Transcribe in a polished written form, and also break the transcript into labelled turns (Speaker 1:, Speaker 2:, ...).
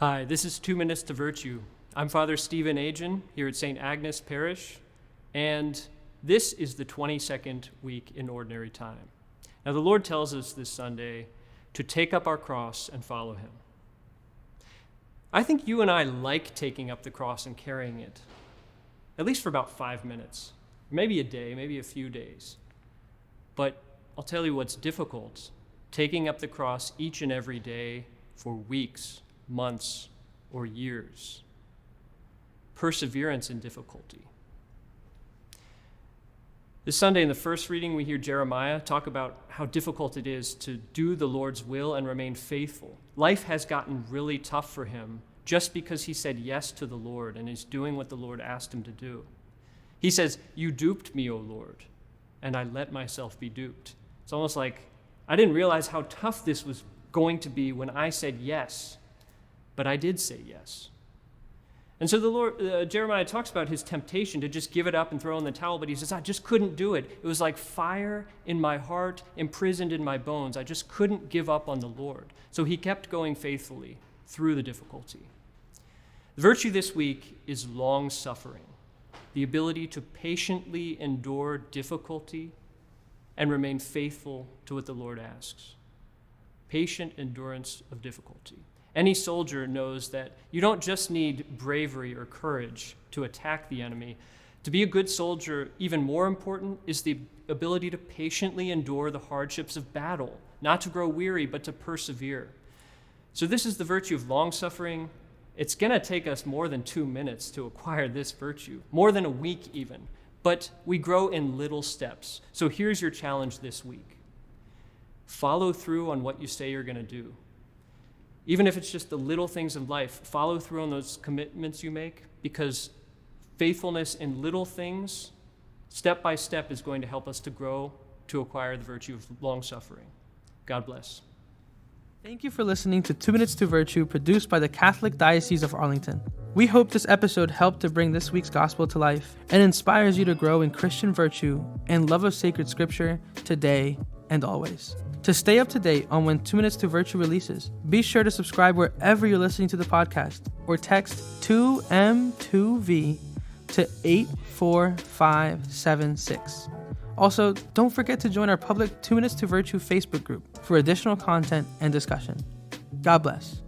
Speaker 1: Hi, this is 2 Minutes to Virtue. I'm Father Stephen Agin here at St. Agnes Parish, and this is the 22nd week in Ordinary Time. Now, the Lord tells us this Sunday to take up our cross and follow him. I think you and I like taking up the cross and carrying it, at least for about 5 minutes, maybe a day, maybe a few days. But I'll tell you what's difficult, taking up the cross each and every day for weeks, months, or years. Perseverance in difficulty. This Sunday in the first reading, we hear Jeremiah talk about how difficult it is to do the Lord's will and remain faithful. Life has gotten really tough for him just because he said yes to the Lord and is doing what the Lord asked him to do. He says, "You duped me, O Lord, and I let myself be duped." It's almost like I didn't realize how tough this was going to be when I said yes. But I did say yes. And so Jeremiah talks about his temptation to just give it up and throw in the towel, but he says, I just couldn't do it. It was like fire in my heart, imprisoned in my bones. I just couldn't give up on the Lord. So he kept going faithfully through the difficulty. The virtue this week is long-suffering, the ability to patiently endure difficulty and remain faithful to what the Lord asks. Patient endurance of difficulty. Any soldier knows that you don't just need bravery or courage to attack the enemy. To be a good soldier, even more important, is the ability to patiently endure the hardships of battle, not to grow weary, but to persevere. So this is the virtue of long-suffering. It's going to take us more than 2 minutes to acquire this virtue, more than a week even, but we grow in little steps. So here's your challenge this week. Follow through on what you say you're going to do. Even if it's just the little things of life, follow through on those commitments you make, because faithfulness in little things, step by step, is going to help us to grow to acquire the virtue of long-suffering. God bless.
Speaker 2: Thank you for listening to 2 Minutes to Virtue, produced by the Catholic Diocese of Arlington. We hope this episode helped to bring this week's gospel to life and inspires you to grow in Christian virtue and love of sacred scripture today and always. To stay up to date on when 2 Minutes to Virtue releases, be sure to subscribe wherever you're listening to the podcast or text 2M2V to 84576. Also, don't forget to join our public 2 Minutes to Virtue Facebook group for additional content and discussion. God bless.